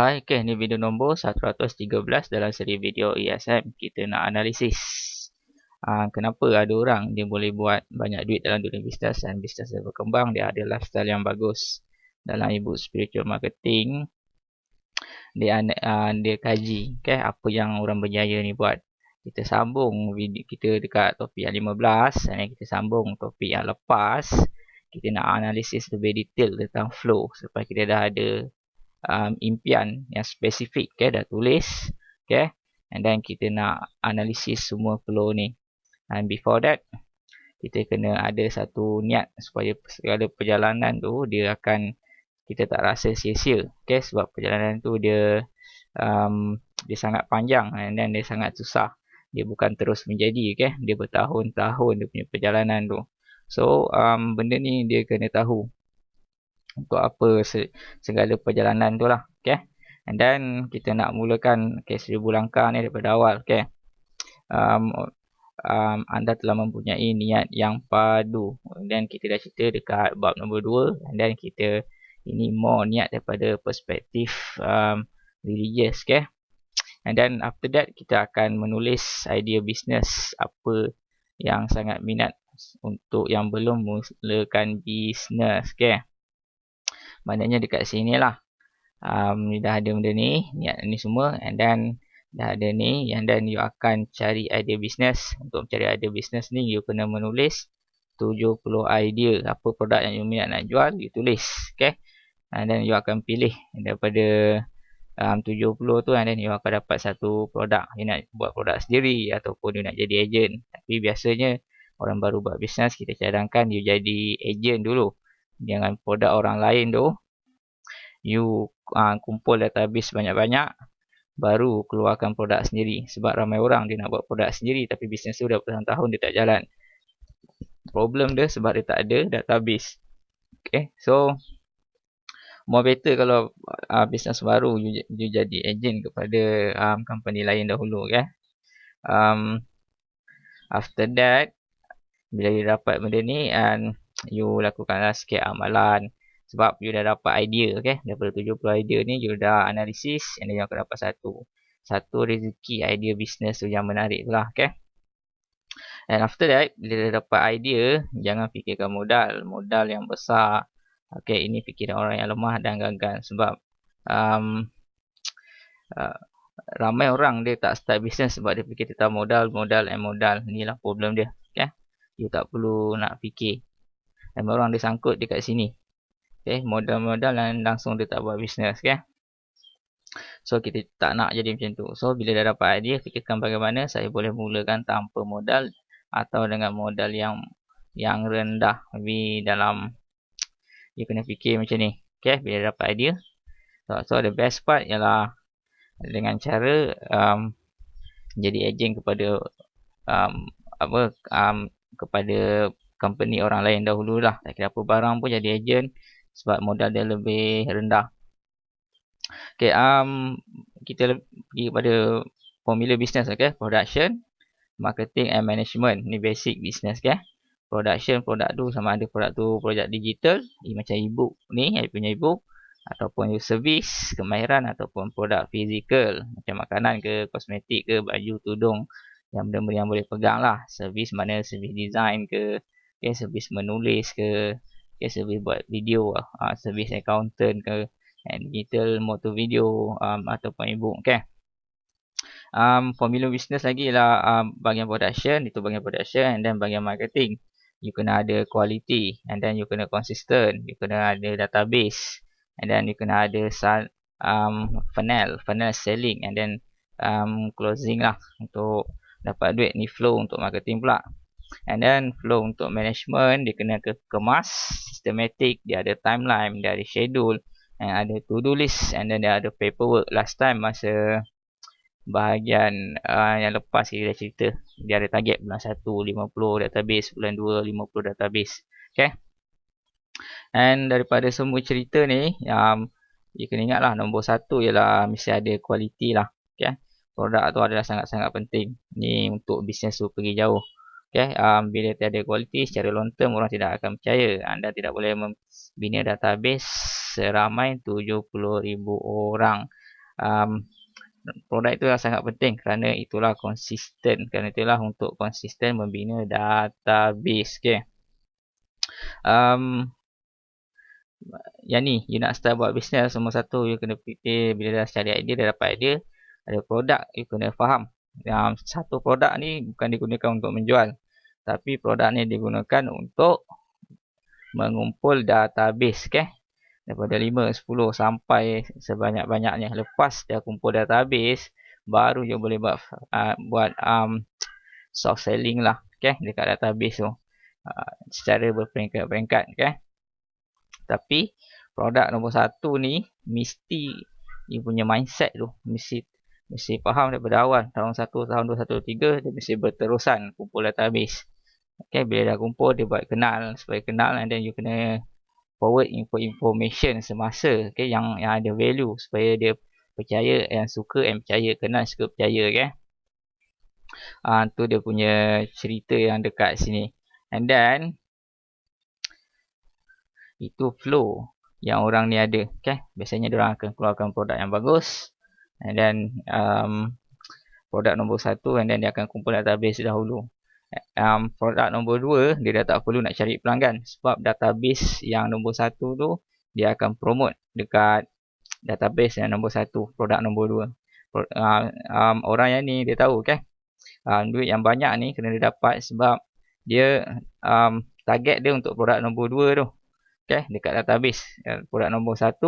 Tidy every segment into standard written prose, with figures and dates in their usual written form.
Hai, ni video nombor 113 dalam siri video ESM. Kita nak analisis kenapa ada orang dia boleh buat banyak duit dalam dunia bisnes dan bisnes dia berkembang, dia ada lifestyle yang bagus. Dalam e-book Spiritual Marketing, dia kaji apa yang orang berjaya ni buat. Kita sambung video kita dekat topik yang 15 dan kita sambung topik yang lepas. Kita nak analisis lebih detail tentang flow supaya kita dah ada impian yang spesifik, dah tulis, and then kita nak analisis semua flow ni. And before that, kita kena ada satu niat supaya segala perjalanan tu dia akan kita tak rasa sia-sia, sebab perjalanan tu dia sangat panjang and then dia sangat susah. Dia bukan terus menjadi, dia bertahun-tahun dia punya perjalanan tu. So benda ni dia kena tahu untuk apa segala perjalanan tu lah. And then kita nak mulakan 1000 langkah ni daripada awal. Anda telah mempunyai niat yang padu. Dan kita dah cerita dekat bab nombor 2. And then kita ini more niat daripada perspektif religious. And then after that kita akan menulis idea bisnes apa yang sangat minat untuk yang belum mulakan bisnes. Maknanya dekat sini lah dah ada benda ni, niat ni semua, and then dah ada ni, and then you akan cari idea bisnes. Untuk mencari idea bisnes ni, you kena menulis 70 idea apa produk yang you minat nak jual, you tulis. And then you akan pilih daripada 70 tu, and then you akan dapat satu produk. You nak buat produk sendiri ataupun you nak jadi ejen. Tapi biasanya orang baru buat bisnes, kita cadangkan you jadi ejen dulu. Jangan produk orang lain tu, you kumpul database banyak-banyak, baru keluarkan produk sendiri. Sebab ramai orang dia nak buat produk sendiri, tapi bisnes tu dah bertahun-tahun dia tak jalan. Problem dia sebab dia tak ada database. So more better kalau bisnes baru you jadi ejen kepada company lain dahulu. After that, bila you dapat benda ni, and you lakukanlah sikit amalan. Sebab you dah dapat idea, daripada 70 idea ni, you dah analisis, and then you akan dapat satu rezeki idea bisnes tu yang menarik tu lah. And after that, bila dah dapat idea, jangan fikirkan modal yang besar. Ini fikiran orang yang lemah dan gagal. Sebab ramai orang dia tak start bisnes sebab dia fikir tentang modal. Inilah problem dia. You tak perlu nak fikir. Ramai orang dia sangkut dekat sini. Modal dan langsung dia tak buat bisnes. So kita tak nak jadi macam tu. So bila dah dapat idea, fikirkan bagaimana saya boleh mulakan tanpa modal atau dengan modal yang rendah. Tapi dalam you kena fikir macam ni. Bila dapat idea. So the best part ialah dengan cara jadi ejen kepada kepada company orang lain dahulu lah. Tak kira apa barang pun jadi ejen sebab modal dia lebih rendah. Kita pergi kepada formula bisnes. Production, marketing and management. Ni basic bisnes. Production, produk tu sama ada produk tu produk digital, macam e-book ni, saya punya e-book, ataupun service, kemahiran, ataupun produk fizikal macam makanan ke, kosmetik ke, baju, tudung, yang benda-benda yang boleh pegang lah. Servis mana, servis design ke, servis menulis ke, servis buat video, servis accountant ke, and digital motor video, ataupun e-book. Formula business lagi lah bahagian production, itu bahagian production, and then bahagian marketing. You kena ada quality, and then you kena consistent, you kena ada database, and then you kena ada funnel selling, and then closing lah untuk dapat duit. Ni flow untuk marketing pula. And then flow untuk management, dia kena kemas, systematic, dia ada timeline, dia ada schedule, and ada to-do list, and then dia ada paperwork. Last time masa bahagian yang lepas kita dah cerita, dia ada target bulan 1 50 database, bulan 2 50 database. And daripada semua cerita ni, you kena ingat lah, nombor 1 ialah mesti ada quality lah. Produk tu adalah sangat-sangat penting. Ni untuk bisnes tu pergi jauh. Bila tiada quality, secara long term orang tidak akan percaya. Anda tidak boleh membina database seramai 70,000 orang produk itu sangat penting kerana itulah konsisten. Kerana itulah untuk konsisten membina database. Okay. Yang ni, you nak start buat bisnes, nombor satu, you kena fikir bila dah cari idea, dah dapat idea, ada produk, you kena faham. Satu produk ni bukan digunakan untuk menjual. Tapi produk ni digunakan untuk mengumpul database. Okay. Daripada 5, 10 sampai sebanyak-banyaknya. Lepas dia kumpul database, baru you boleh buat soft selling lah. Okay. Dekat database tu. Secara berperingkat-peringkat. Okay. Tapi produk nombor satu ni mesti dia punya mindset tu mesti faham daripada awal. Tahun 1, tahun 2, 1, 3 dia mesti berterusan kumpul database. Okay, bila dah kumpul dia buat kenal, supaya kenal, and then you kena forward information semasa, okay, yang ada value supaya dia percaya, yang suka and percaya, kenal suka percaya. Okay. Tu dia punya cerita yang dekat sini. And then itu flow yang orang ni ada. Okay. Biasanya diorang akan keluarkan produk yang bagus, and then produk nombor satu, and then dia akan kumpul database dahulu. Produk nombor 2 dia dah tak perlu nak cari pelanggan, sebab database yang nombor satu tu dia akan promote dekat database yang nombor satu, produk nombor 2. Orang yang ni dia tahu, okay? Duit yang banyak ni kena dia dapat sebab dia target dia untuk produk nombor 2 tu. Okay, dekat database. Produk nombor 1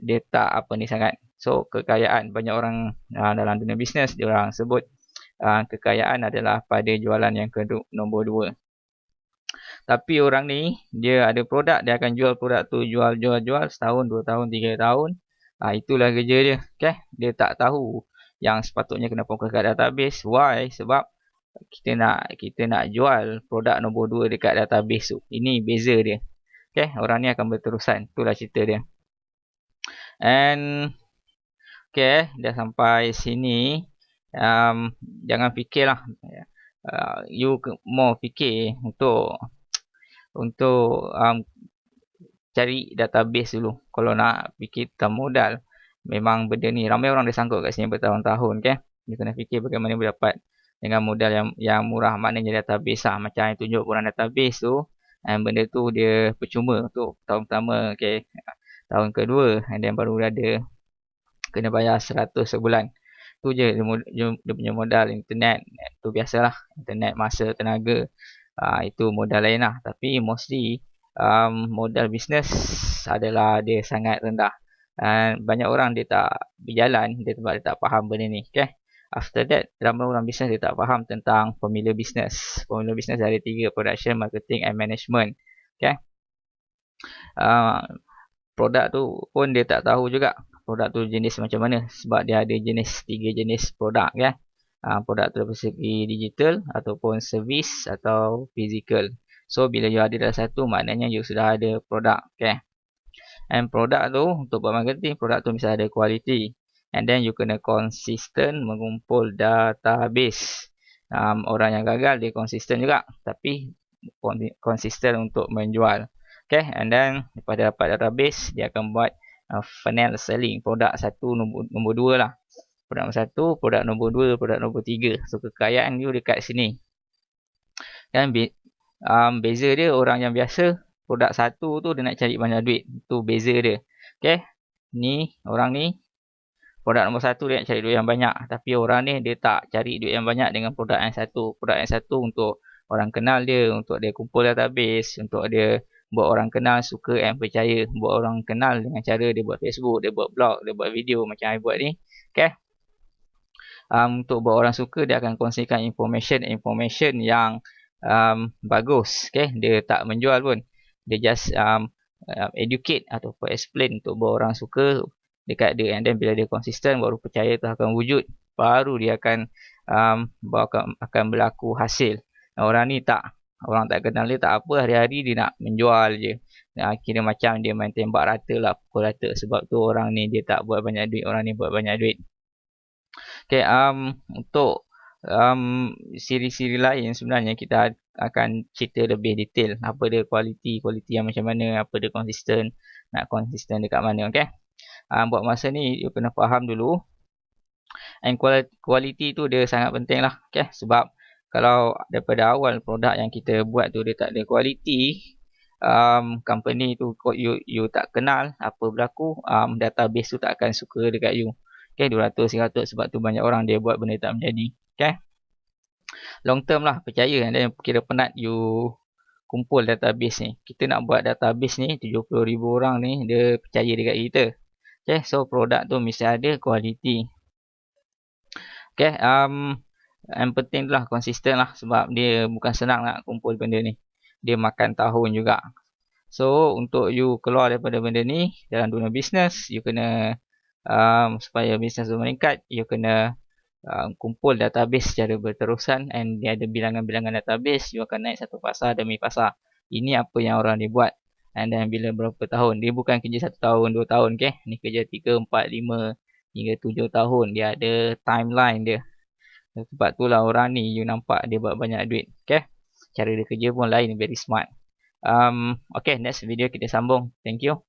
dia tak apa ni sangat. So kekayaan, banyak orang dalam dunia bisnes dia orang sebut kekayaan adalah pada jualan yang nombor 2. Tapi orang ni dia ada produk, dia akan jual produk tu, jual setahun, 2 tahun, 3 tahun. Itulah kerja dia. Okay, dia tak tahu yang sepatutnya kena fokus kat database. Why? Sebab kita nak jual produk nombor 2 dekat database tu. Ini beza dia. Okay, orang ni akan berterusan. Itulah cerita dia. And okay, dah sampai sini. Jangan fikirlah. You more fikir untuk cari database dulu. Kalau nak fikir tentang modal, memang benda ni ramai orang dah sangkut kat sini bertahun-tahun. Okay? You kena fikir bagaimana boleh dapat dengan modal yang murah. Maknanya database lah. Macam yang tunjuk orang database tu. And benda tu dia percuma untuk tahun pertama. Okay? Tahun kedua, and then baru ada kena bayar 100 sebulan. Tu je dia punya modal internet. Tu biasalah. Internet, masa, tenaga. Itu modal lain lah. Tapi mostly modal bisnes adalah dia sangat rendah. Banyak orang dia tak berjalan sebab dia tak faham benda ni. Okay? After that, ramai orang bisnes dia tak faham tentang formula bisnes. Formula bisnes ada 3: production, marketing and management. Okay? Produk tu pun dia tak tahu juga produk tu jenis macam mana, sebab dia ada 3 jenis produk. Okay? Produk tu dari segi digital ataupun servis atau physical. So bila you ada dalam satu, maknanya you sudah ada produk. Okay? And produk tu untuk buat marketing, produk tu mesti ada kualiti. And then you kena konsisten mengumpul database. Orang yang gagal dia konsisten juga, tapi konsisten untuk menjual. Okay, and then lepas dia dapat database, dia akan buat funnel selling. Produk satu, nombor 2 lah. Produk nombor 1, produk nombor 2, produk nombor 3. So kekayaan you dekat sini. Kan beza dia, orang yang biasa produk satu tu dia nak cari banyak duit. Tu beza dia. Okay, ni orang ni produk nombor 1 dia nak cari duit yang banyak. Tapi orang ni dia tak cari duit yang banyak dengan produk yang satu. Produk yang satu untuk orang kenal dia, untuk dia kumpul database, untuk dia buat orang kenal, suka and percaya. Buat orang kenal dengan cara dia buat Facebook, dia buat blog, dia buat video macam saya buat ni. Okay. Untuk buat orang suka, dia akan kongsikan information yang bagus. Okay. Dia tak menjual pun. Dia just educate ataupun explain untuk buat orang suka dekat dia. And then bila dia konsisten, baru percaya tu akan wujud. Baru dia akan berlaku hasil. Orang ni tak. Orang tak kenal dia tak apa. Hari-hari dia nak menjual je. Kira macam dia main tembak rata lah. Pukul rata. Sebab tu orang ni dia tak buat banyak duit. Orang ni buat banyak duit. Okay. Untuk siri-siri lain sebenarnya kita akan cerita lebih detail. Apa dia kualiti yang macam mana. Apa dia konsisten. Nak konsisten dekat mana. Okay. Buat masa ni you kena faham dulu, and quality tu dia sangat penting lah. Okay? Sebab kalau daripada awal produk yang kita buat tu dia tak ada quality, company tu you tak kenal apa berlaku, database tu tak akan suka dekat you. Okay, 200-300 sebab tu banyak orang dia buat benda tak menjadi. Okay, long term lah, percaya. Dan kira penat you kumpul database ni. Kita nak buat database ni 70,000 orang ni dia percaya dekat kita. Okay, so produk tu mesti ada quality. Okay, yang penting tu lah konsisten lah, sebab dia bukan senang nak kumpul benda ni. Dia makan tahun juga. So untuk you keluar daripada benda ni dalam dunia bisnes, you kena supaya bisnes tu meningkat, you kena kumpul database secara berterusan, and dia ada bilangan-bilangan database. You akan naik satu pasar demi pasar. Ini apa yang orang dia buat, and then bila berapa tahun. Dia bukan kerja 1 tahun 2 tahun, okay? Ni kerja 3, 4, 5 hingga 7 tahun. Dia ada timeline dia. Sebab tu lah orang ni you nampak dia buat banyak duit, okay? Cara dia kerja pun lain, very smart. Okay, next video kita sambung. Thank you.